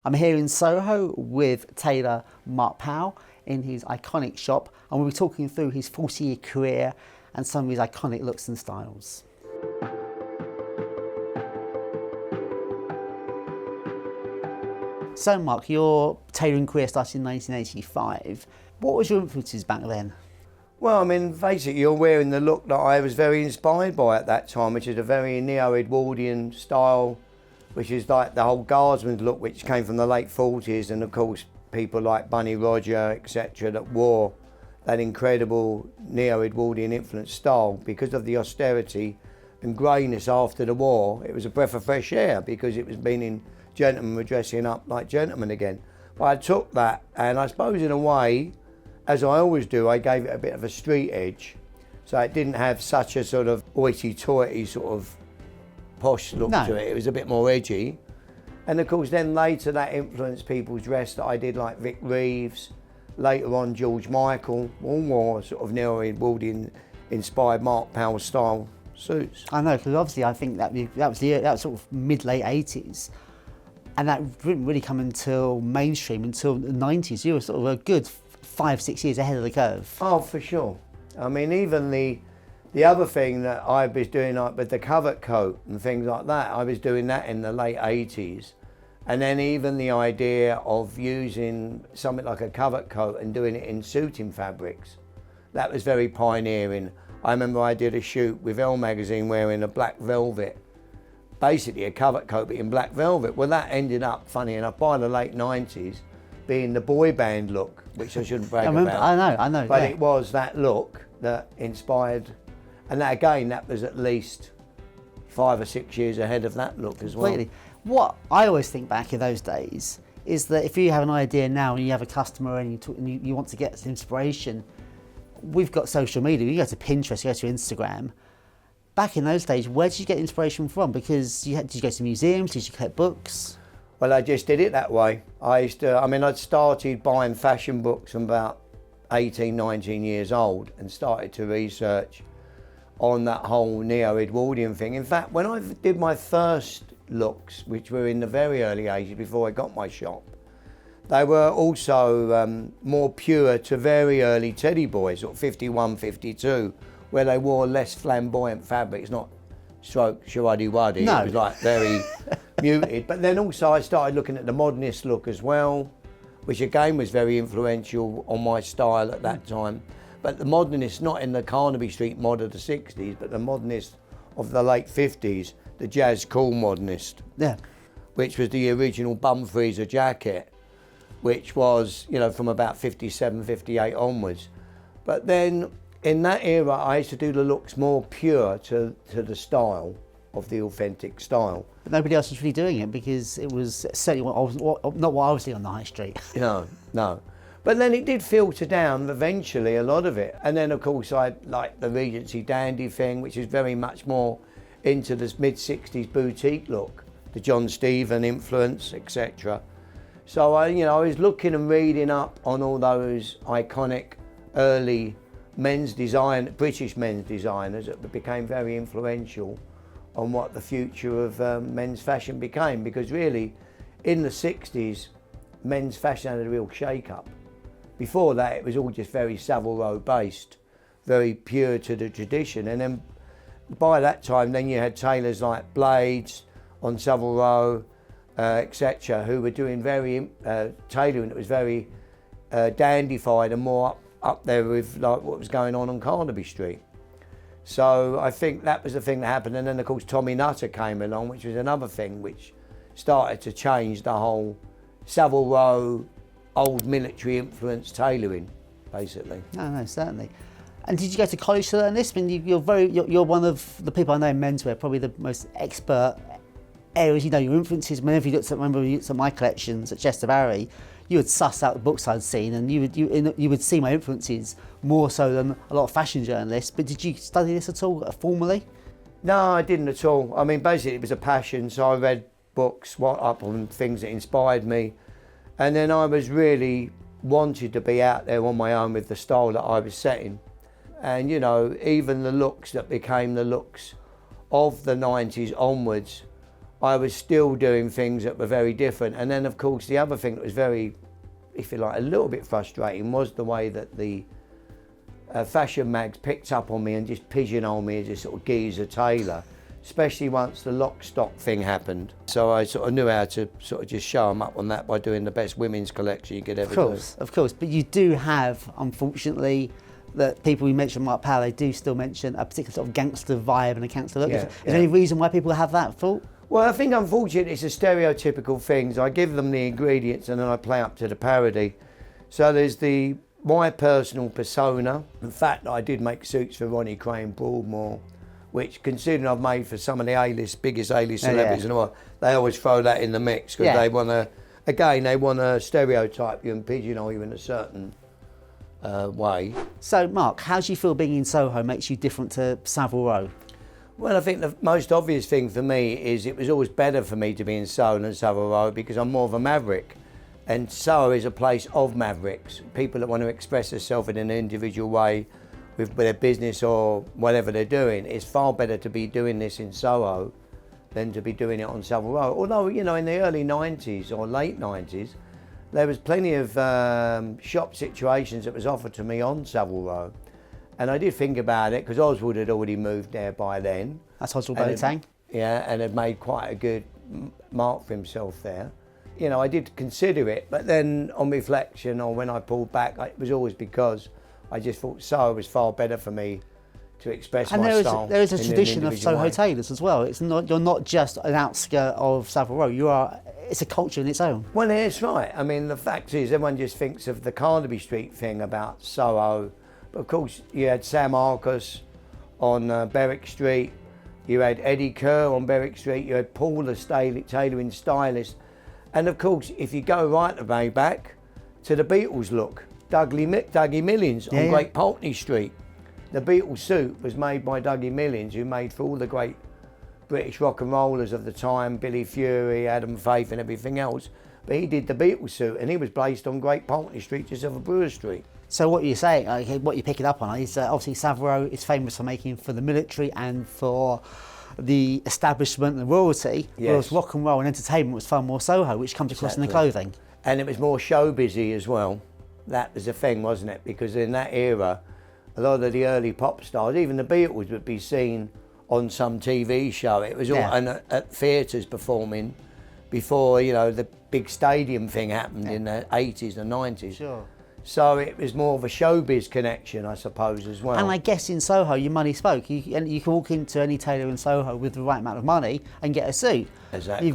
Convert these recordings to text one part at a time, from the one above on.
I'm here in Soho with tailor Mark Powell in his iconic shop, and we'll be talking through his 40-year career and some of his iconic looks and styles. So Mark, your tailoring career started in 1985. What was your influences back then? Well, I mean, basically you're wearing the look that I was very inspired by at that time, which is a very neo-Edwardian style, which is like the whole guardsman's look, which came from the late 40s, and of course people like Bunny Roger, etc., that wore that incredible neo-Edwardian influenced style. Because of the austerity and greyness after the war, it was a breath of fresh air, because it was meaning gentlemen were dressing up like gentlemen again. But I took that, and I suppose in a way, as I always do, I gave it a bit of a street edge, so it didn't have such a sort of hoity-toity sort of posh look to it. It was a bit more edgy. And of course then later that influenced people's dress that I did, like Vic Reeves, later on George Michael, all wore sort of neo-Edwardian inspired Mark Powell style suits. I know, because obviously I think that was sort of mid-late 80s, and that didn't really come until mainstream until the 90s. You were sort of a good 5-6 years ahead of the curve. Oh, for sure. I mean, even the other thing that I was doing, like with the covert coat and things like that, I was doing that in the late 80s. And then even the idea of using something like a covert coat and doing it in suiting fabrics, that was very pioneering. I remember I did a shoot with Elle magazine wearing a black velvet, basically a covert coat but in black velvet. Well, that ended up, funny enough, by the late 90s, being the boy band look, which I shouldn't brag about. I know. But yeah. It was that look that inspired. And that, again, that was at least 5 or 6 years ahead of that look as well. Completely. What I always think back in those days is that if you have an idea now and you have a customer and you want to get some inspiration, we've got social media. You go to Pinterest, you go to Instagram. Back in those days, where did you get inspiration from? Because did you go to museums? Did you collect books? Well, I just did it that way. I'd started buying fashion books from about 18, 19 years old and started to research on that whole neo-Edwardian thing. In fact, when I did my first looks, which were in the very early ages before I got my shop, they were also more pure to very early teddy boys, sort of 51, 52, where they wore less flamboyant fabrics, not stroke shawadi-waddy. No. It was like very muted. But then also I started looking at the modernist look as well, which again was very influential on my style at that time. But the modernist, not in the Carnaby Street mod of the 60s, but the modernist of the late 50s, the jazz cool modernist. Yeah. Which was the original bum freezer jacket, which was, from about 57, 58 onwards. But then in that era, I used to do the looks more pure to the style of the authentic style. But nobody else was really doing it, because it was certainly not what I was doing on the high street. No. But then it did filter down eventually, a lot of it. And then of course I like the Regency dandy thing, which is very much more into this mid-60s boutique look, the John Stephen influence, etc. So I was looking and reading up on all those iconic early British men's designers that became very influential on what the future of men's fashion became. Because really, in the 60s, men's fashion had a real shake-up. Before that, it was all just very Savile Row based, very pure to the tradition. And then by that time, then you had tailors like Blades on Savile Row, etc., who were doing very tailoring that was very dandified and more up there with like what was going on Carnaby Street. So I think that was the thing that happened. And then of course Tommy Nutter came along, which was another thing which started to change the whole Savile Row, old military influence tailoring, basically. No, certainly. And did you go to college to learn this? I mean, you're one of the people I know in menswear, probably the most expert areas. Your influences. Whenever you looked at my collections at Chester Barry, you would suss out the books I'd seen, and you would see my influences more so than a lot of fashion journalists. But did you study this at all formally? No, I didn't at all. I mean, basically it was a passion, so I read books, up on things that inspired me. And then I was really wanted to be out there on my own with the style that I was setting. And even the looks that became the looks of the 90s onwards I was still doing things that were very different. And then, of course, the other thing that was very, if you like, a little bit frustrating was the way that the fashion mags picked up on me and just pigeonholed me as a sort of geezer tailor, especially once the lock stock thing happened. So I sort of knew how to sort of just show them up on that by doing the best women's collection you could ever do. Of course. But you do have, unfortunately, that people who mention Mark Powell, they do still mention a particular sort of gangster vibe and a gangster look. Is there any reason why people have that thought? Well, I think unfortunately it's a stereotypical things. I give them the ingredients and then I play up to the parody. So there's my personal persona. The fact that I did make suits for Ronnie Crane Broadmoor, which, considering I've made for some of the biggest A-list celebrities in the world, they always throw that in the mix because they want to stereotype you and pigeonhole you in a certain way. So, Mark, how do you feel being in Soho makes you different to Savile Row? Well, I think the most obvious thing for me is it was always better for me to be in Soho than Savile Row because I'm more of a maverick. And Soho is a place of mavericks, people that want to express themselves in an individual way with their business or whatever they're doing. It's far better to be doing this in Soho than to be doing it on Savile Row. Although, you know, in the early 90s or late 90s, there was plenty of shop situations that was offered to me on Savile Row. And I did think about it because Oswald had already moved there by then. That's Oswald Boateng. Yeah, and had made quite a good mark for himself there. You know, I did consider it, but then on reflection or when I pulled back, it was always because I just thought Soho was far better for me to express my style. And there is a tradition of Soho tailors as well. You're not just an outskirt of Savile Row. It's a culture in its own. Well, that's right. I mean, the fact is, everyone just thinks of the Carnaby Street thing about Soho. But of course, you had Sam Arcus on Maverick Street. You had Eddie Kerr on Maverick Street. You had Paul the tailoring stylist. And of course, if you go right the way back to the Beatles look, Dougie Millions on Great Pulteney Street. The Beatles suit was made by Dougie Millions, who made for all the great British rock and rollers of the time, Billy Fury, Adam Faith and everything else. But he did the Beatles suit and he was based on Great Pulteney Street, just off of Brewer Street. So what you're saying, what you're picking up on is obviously Savile Row is famous for making for the military and for the establishment and royalty, whereas rock and roll and entertainment was far more Soho, which comes across in the clothing. And it was more show busy as well. That was the thing, wasn't it? Because in that era, a lot of the early pop stars, even the Beatles, would be seen on some TV show. It was all at theatres performing before, you know, the big stadium thing happened in the 80s and 90s. Sure. So it was more of a showbiz connection, I suppose, as well. And I guess in Soho, your money spoke. You can walk into any tailor in Soho with the right amount of money and get a suit. Exactly.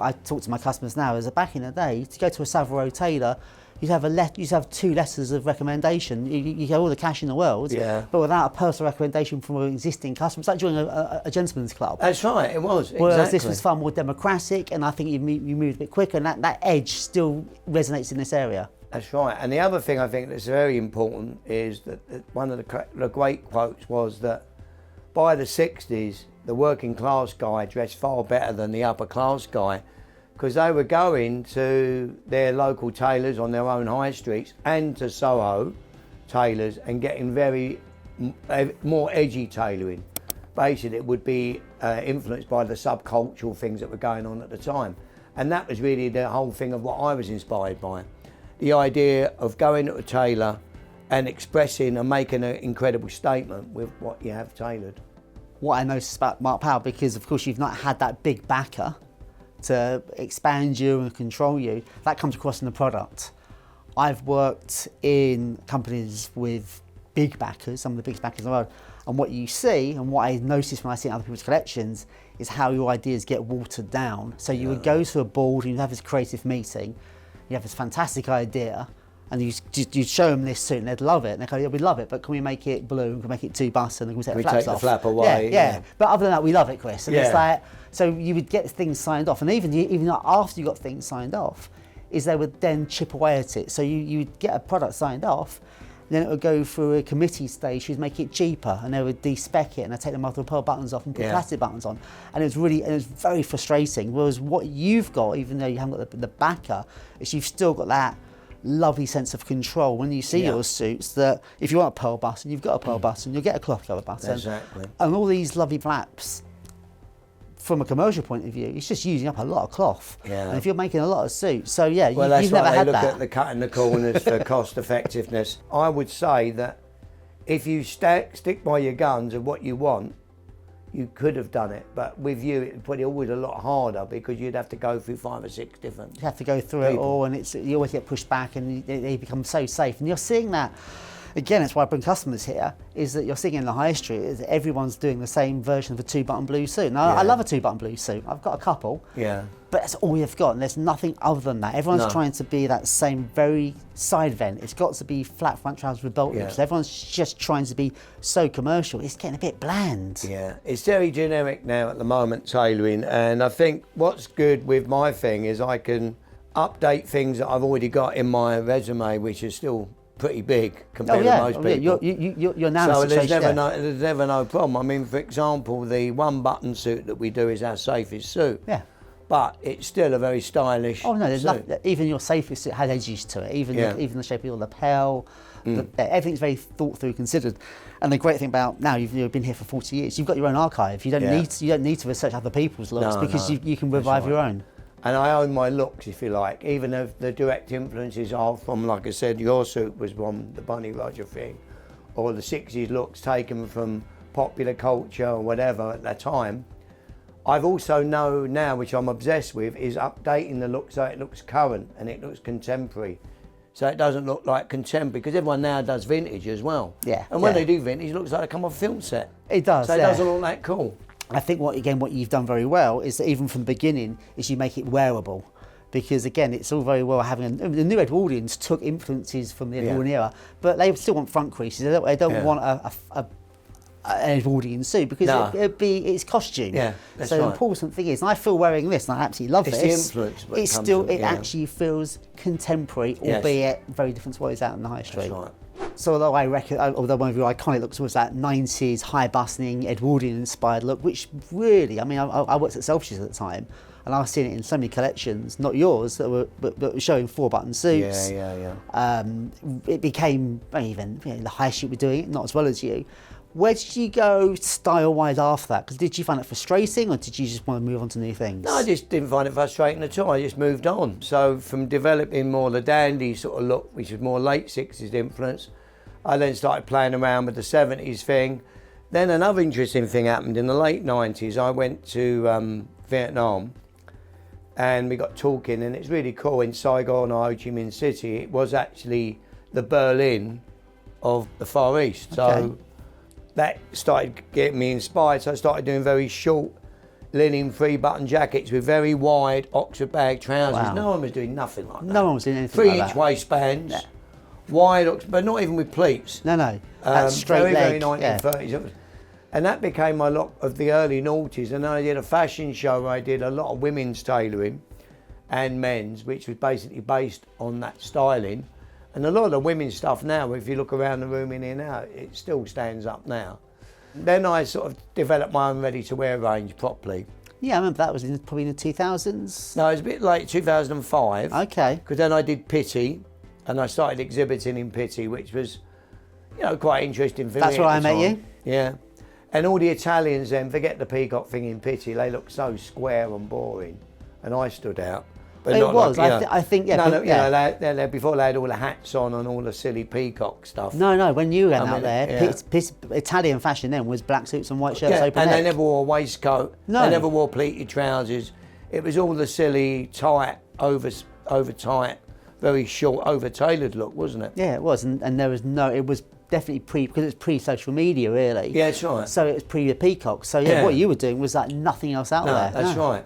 I talk to my customers now, as back in the day, to go to a Savile Row tailor, you'd have 2 letters of recommendation. You have all the cash in the world, but without a personal recommendation from an existing customer. It's like joining a gentleman's club. That's right, it was. Whereas this was far more democratic, and I think you moved a bit quicker, and that edge still resonates in this area. That's right. And the other thing I think that's very important is that one of the great quotes was that by the 60s, the working class guy dressed far better than the upper class guy, because they were going to their local tailors on their own high streets and to Soho tailors and getting more edgy tailoring. Basically, it would be influenced by the subcultural things that were going on at the time. And that was really the whole thing of what I was inspired by. The idea of going to a tailor and expressing and making an incredible statement with what you have tailored. What I noticed about Mark Powell, because of course you've not had that big backer to expand you and control you, that comes across in the product. I've worked in companies with big backers, some of the biggest backers in the world, and what you see and what I notice when I see in other people's collections is how your ideas get watered down. So you would go to a board and you'd have this creative meeting, you have this fantastic idea, and you show them this suit and they'd love it. And they go, yeah, we love it, but can we make it blue? Can we make it 2 button? And can we take the flaps off? The flap away. Yeah. But other than that, we love it, Chris. And it's like, so you would get things signed off, and even after you got things signed off, is they would then chip away at it. So you would get a product signed off, and then it would go through a committee stage to make it cheaper, and they would de-spec it, and they'd take the multiple pearl buttons off and put plastic buttons on. And it was very frustrating. Whereas what you've got, even though you haven't got the backer, is you've still got that lovely sense of control when you see your suits, that if you want a pearl button, you've got a pearl button, you'll get a cloth colour button. Exactly. And all these lovely flaps, from a commercial point of view, it's just using up a lot of cloth. Yeah. And if you're making a lot of suits, so yeah, Well, you've that's never why had they look that. at the cutting the corners for cost effectiveness. I would say that if you stick by your guns of what you want, you could have done it, but with you, it's probably always a lot harder because you'd have to go through 5 or 6 different. You have to go through it all, and you always get pushed back, and they become so safe. And you're seeing that again. That's why I bring customers here. Is that you're seeing in the high street is that everyone's doing the same version of a 2-button blue suit. Now I love a 2-button blue suit. I've got a couple. Yeah. But that's all you've got, and there's nothing other than that. Everyone's trying to be that same very side vent. It's got to be flat front trousers with belt loops. Everyone's just trying to be so commercial. It's getting a bit bland. Yeah, it's very generic now at the moment, tailoring. And I think what's good with my thing is I can update things that I've already got in my resume, which is still pretty big compared to most people. You're now so in a situation, there's never no problem. I mean, for example, the 1-button suit that we do is our safest suit. Yeah. But it's still a very stylish Oh no, there's suit. nothing, even your safest suit has edges to it. Even the shape of your lapel, everything's very thought through, considered. And the great thing about now, you've been here for 40 years. You've got your own archive. You don't need to research other people's looks because you can revive your own. And I own my looks, if you like, even if the direct influences are from, like I said, your suit was from the Bunny Roger thing, or the 60s looks taken from popular culture or whatever at that time. I've also know now, which I'm obsessed with, is updating the look so it looks current and it looks contemporary. So it doesn't look like contemporary, because everyone now does vintage as well. Yeah. And when they do vintage, it looks like they come off a film set. It does. So it doesn't look that cool. I think what you've done very well is that even from the beginning is you make it wearable. Because again, it's all very well having the new Edwardians took influences from the Edwardian era, but they still want front creases. They don't want an Edwardian suit because it's costume. Yeah, that's so the right. important thing is, and I feel wearing this, and I absolutely love It's this. the influence. It actually feels contemporary, albeit very different to what is out in the high street. That's right. So although one of your iconic looks was that 90s high-busting Edwardian-inspired look, which really, I mean, I worked at Selfridges at the time, and I was seeing it in so many collections, not yours, that were showing 4-button suits. It became, even the high street were doing it, not as well as you. Where did you go style-wise after that? Because did you find it frustrating, or did you just want to move on to new things? No, I just didn't find it frustrating at all. I just moved on. So from developing more the dandy sort of look, which was more late 60s influence, I then started playing around with the 70s thing. Then another interesting thing happened in the late 90s. I went to Vietnam, and we got talking, and it's really cool. In Saigon or Ho Chi Minh City, it was actually the Berlin of the Far East. So that started getting me inspired. So I started doing very short linen 3-button jackets with very wide Oxford bag trousers. Wow. No one was doing nothing like that. No one was doing anything 3-inch like that. waistbands, wide Oxford, but not even with pleats. No. That's straight very, leg. very 1930s. And that became my look of the early noughties. And then I did a fashion show where I did a lot of women's tailoring and men's, which was basically based on that styling. And a lot of the women's stuff now, if you look around the room in here now, it still stands up now. Then I sort of developed my own ready-to-wear range properly. Yeah, I remember that was probably in the 2000s. No, it was a bit late 2005. Okay. Because then I did Pitti, and I started exhibiting in Pitti, which was, quite interesting for me. That's where I at the met time. you? Yeah. And all the Italians then, forget the peacock thing in Pitti, they looked so square and boring. And I stood out. But It was. I think. Before they had all the hats on and all the silly peacock stuff. No. When you went out there, Italian fashion then was black suits and white shirts, open and neck. they never wore a waistcoat. No. They never wore pleated trousers. It was all the silly, tight, over tight, very short, over tailored look, wasn't it? Yeah, it was, and there was it was definitely because it's pre-social media, really. Yeah, that's right. So it was pre the peacock. So what you were doing was like nothing else out there. That's right.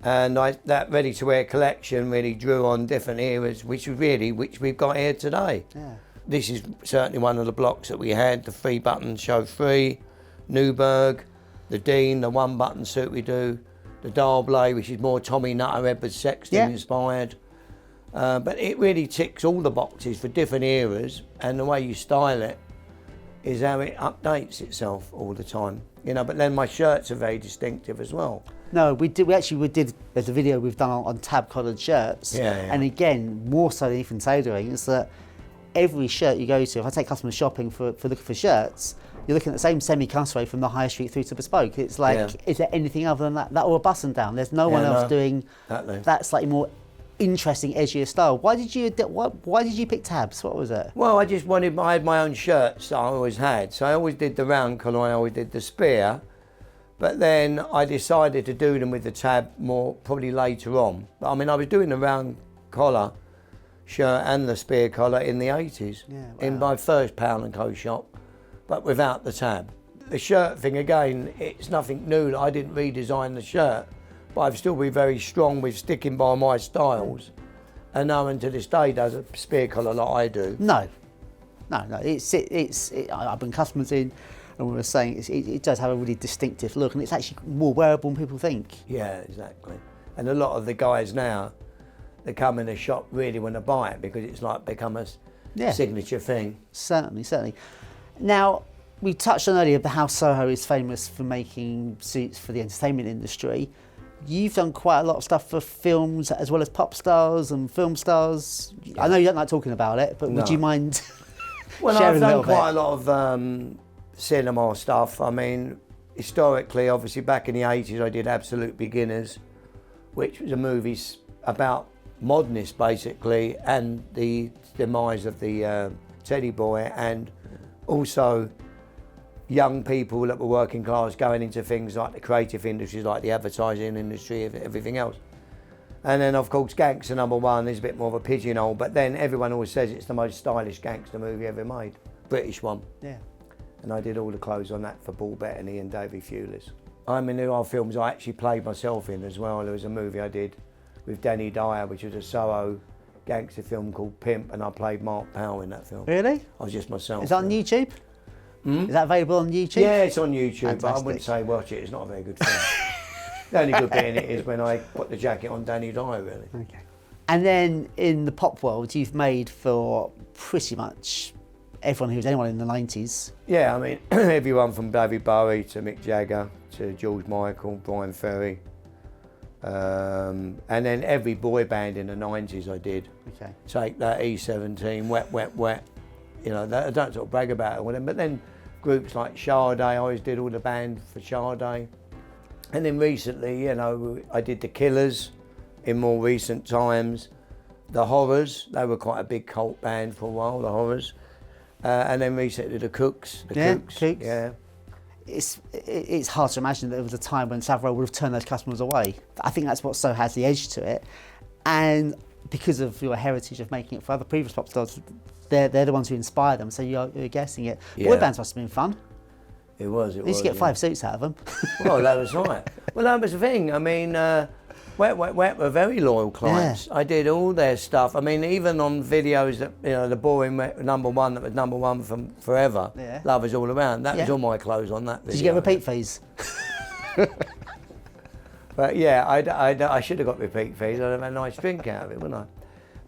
And that ready-to-wear collection really drew on different eras, which we've got here today. Yeah. This is certainly one of the blocks that we had, the 3-button show 3, Newburgh, the Dean, the 1-button suit we do, the Darblay, which is more Tommy Nutter, Edward Sexton inspired. But it really ticks all the boxes for different eras, and the way you style it is how it updates itself all the time. But then my shirts are very distinctive as well. No, we did. There's a video we've done on tab collared shirts. Yeah. And again, more so than even tailoring, is that every shirt you go to, if I take customers shopping for looking for shirts, you're looking at the same semi-cutaway from the high street through to bespoke. It's like, is there anything other than that or a button down? There's no one else doing that slightly more interesting, edgier style. Why did you pick tabs? What was it? Well, I just wanted, I had my own shirts that I always had. So I always did the round collar, I always did the spear. But then I decided to do them with the tab more probably later on. But I mean, I was doing the round collar shirt and the spear collar in the 80s in my first Powell & Co shop, but without the tab. The shirt thing, again, it's nothing new. I didn't redesign the shirt, but I've still been very strong with sticking by my styles. And no one to this day does a spear collar like I do. No. I've been customers in, and we were saying it does have a really distinctive look, and it's actually more wearable than people think. Yeah, exactly. And a lot of the guys now, they come in the shop really want to buy it because it's like become a signature thing. Certainly. Now, we touched on earlier how Soho is famous for making suits for the entertainment industry. You've done quite a lot of stuff for films as well as pop stars and film stars. Yeah. I know you don't like talking about it, but would you mind sharing a little bit? I've done quite a lot of cinema stuff. I mean, historically, obviously back in the 80s, I did Absolute Beginners, which was a movie about modernists basically, and the demise of the teddy boy, and also young people that were working class going into things like the creative industries, like the advertising industry, everything else. And then of course Gangster #1 is a bit more of a pigeonhole, but then everyone always says it's the most stylish gangster movie ever made, British one. Yeah. And I did all the clothes on that for Paul Bettany and Davy Fewlis. I'm in our films I actually played myself in as well. There was a movie I did with Danny Dyer, which was a Soho gangster film called Pimp, and I played Mark Powell in that film. Really? I was just myself. Is that on YouTube? Is that available on YouTube? Yeah, it's on YouTube, Fantastic. but I wouldn't say watch it. It's not a very good film. The only good bit in it is when I put the jacket on Danny Dyer, really. Okay. And then in the pop world, you've made for pretty much everyone who was anyone in the 90s. Yeah, I mean, everyone from David Bowie to Mick Jagger to George Michael, Brian Ferry. And then every boy band in the 90s I did. Okay. Take That, E17, Wet, Wet, Wet. You know, I don't sort of brag about it with them, but then groups like Sade, I always did all the band for Sade. And then recently, you know, I did the Killers in more recent times. The Horrors, they were quite a big cult band for a while, the Horrors. And then recently the Cooks. Cooks. Yeah. It's hard to imagine that there was a time when Savile Row would have turned those customers away. I think that's what so has the edge to it. And because of your heritage of making it for other previous pop stars, they're the ones who inspire them, so you're guessing it. Yeah. Boy bands must have been fun. It was. You used to get 5 suits out of them. Well, that was right. Well, that was the thing. I mean, Wet, Wet, Wet were very loyal clients. Yeah. I did all their stuff. I mean, even on videos that, you know, the boring #1 that was #1 from forever, Love Is All Around, that was all my clothes on that video. Did you get repeat fees? But yeah, I should have got repeat fees. I'd have had a nice drink out of it, wouldn't I?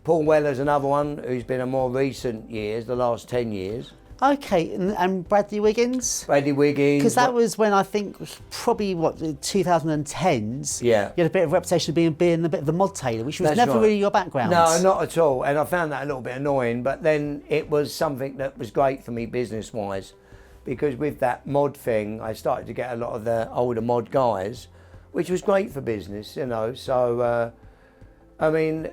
Paul Weller's another one who's been in more recent years, the last 10 years. Okay, and Bradley Wiggins? Bradley Wiggins. Because that was when I think probably, the 2010s, yeah. You had a bit of a reputation of being a bit of the mod tailor, which was never really your background. No, not at all. And I found that a little bit annoying, but then it was something that was great for me business-wise, because with that mod thing, I started to get a lot of the older mod guys, which was great for business, you know. So, I mean,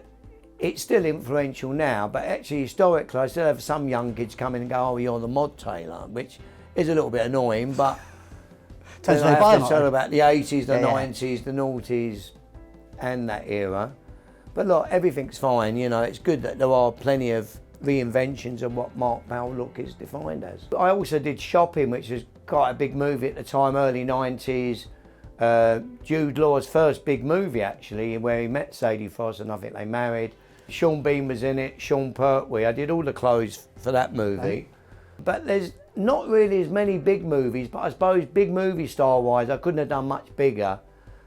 it's still influential now, but actually historically I still have some young kids come in and go, oh, you're the mod tailor, which is a little bit annoying, but I have to tell about the 80s, the 90s, the noughties and that era. But look, everything's fine, you know. It's good that there are plenty of reinventions of what Mark Powell look is defined as. I also did Shopping, which was quite a big movie at the time, early 90s. Jude Law's first big movie actually, where he met Sadie Foss and I think they married. Sean Bean was in it, Sean Pertwee. I did all the clothes for that movie. But there's not really as many big movies, but I suppose big movie star wise, I couldn't have done much bigger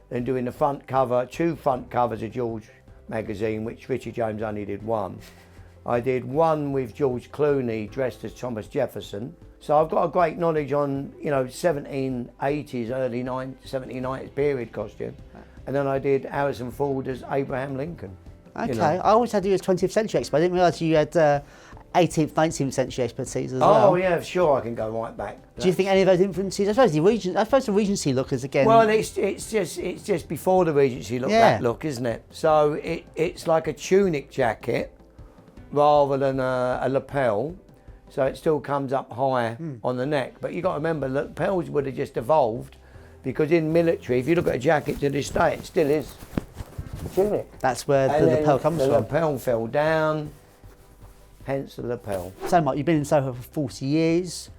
than doing the front cover, 2 front covers of George magazine, which Richard Jones only did 1. I did 1 with George Clooney dressed as Thomas Jefferson. So I've got a great knowledge on, you know, 1780s, early 1790s period costume. And then I did Harrison Ford as Abraham Lincoln. Okay, you know. I always had you as 20th century expert. I didn't realise you had 18th, 19th century expertise as Oh well. yeah, sure, I can go right back. Do you think any of those influences? I suppose the Regency look is again. Well, it's just before the Regency look, Yeah. that look, isn't it? So it's like a tunic jacket rather than a lapel. So it still comes up high on the neck. But you got to remember, lapels would have just evolved because in military, if you look at a jacket to this day, it still is tunic. That's where the lapel comes the from. lapel fell down, hence the lapel. So, Mark, you've been in Soho for 40 years.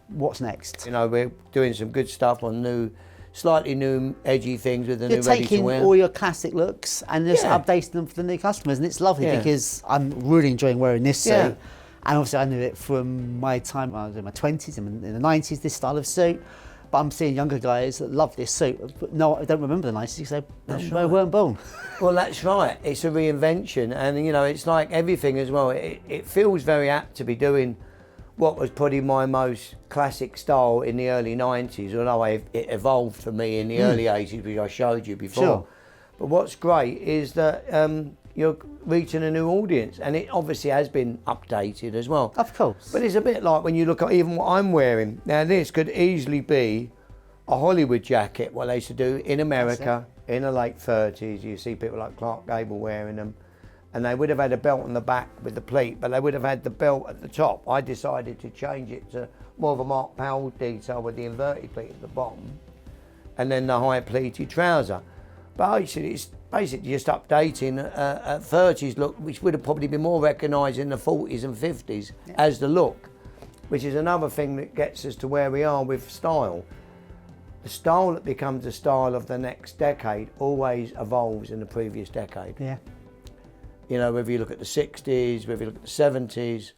What's next? You know, we're doing some good stuff on slightly new edgy things with the You're new ready to taking wear. all your classic looks and just Yeah. updating them for the new customers, and it's lovely Yeah. because I'm really enjoying wearing this suit. Yeah. And obviously, I knew it from my time when I was in my 20s and in the 90s, this style of suit. But I'm seeing younger guys that love this suit. But no, I don't remember the 90s because they weren't born. Well, that's right. It's a reinvention, and you know, it's like everything as well. It feels very apt to be doing what was probably my most classic style in the early 90s, although it evolved for me in the early 80s, which I showed you before. Sure. But what's great is that you're reaching a new audience, and it obviously has been updated as well. Of course. But it's a bit like when you look at even what I'm wearing. Now, this could easily be a Hollywood jacket, what they used to do in America in the late 30s. You see people like Clark Gable wearing them. And they would have had a belt on the back with the pleat, but they would have had the belt at the top. I decided to change it to more of a Mark Powell detail with the inverted pleat at the bottom, and then the high pleated trouser. But actually, it's basically just updating a 30s look, which would have probably been more recognised in the 40s and 50s as the look, which is another thing that gets us to where we are with style. The style that becomes the style of the next decade always evolves in the previous decade. Yeah. You know, whether you look at the 60s, whether you look at the 70s,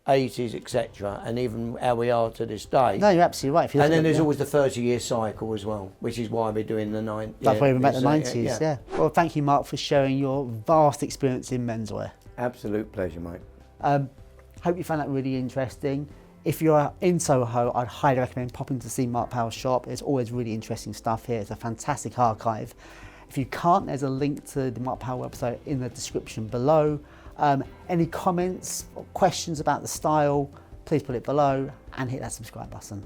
80s, etc., and even how we are to this day. No, you're absolutely right. If you look And then at there's always the 30-year cycle as well, which is why we're doing the 90s. That's why we met the 90s, yeah. Well, thank you, Mark, for sharing your vast experience in menswear. Absolute pleasure, mate. Hope you found that really interesting. If you're in Soho, I'd highly recommend popping to see Mark Powell's shop. There's always really interesting stuff here. It's a fantastic archive. If you can't, there's a link to the Mark Powell website in the description below. Any comments or questions about the style, please put it below and hit that subscribe button.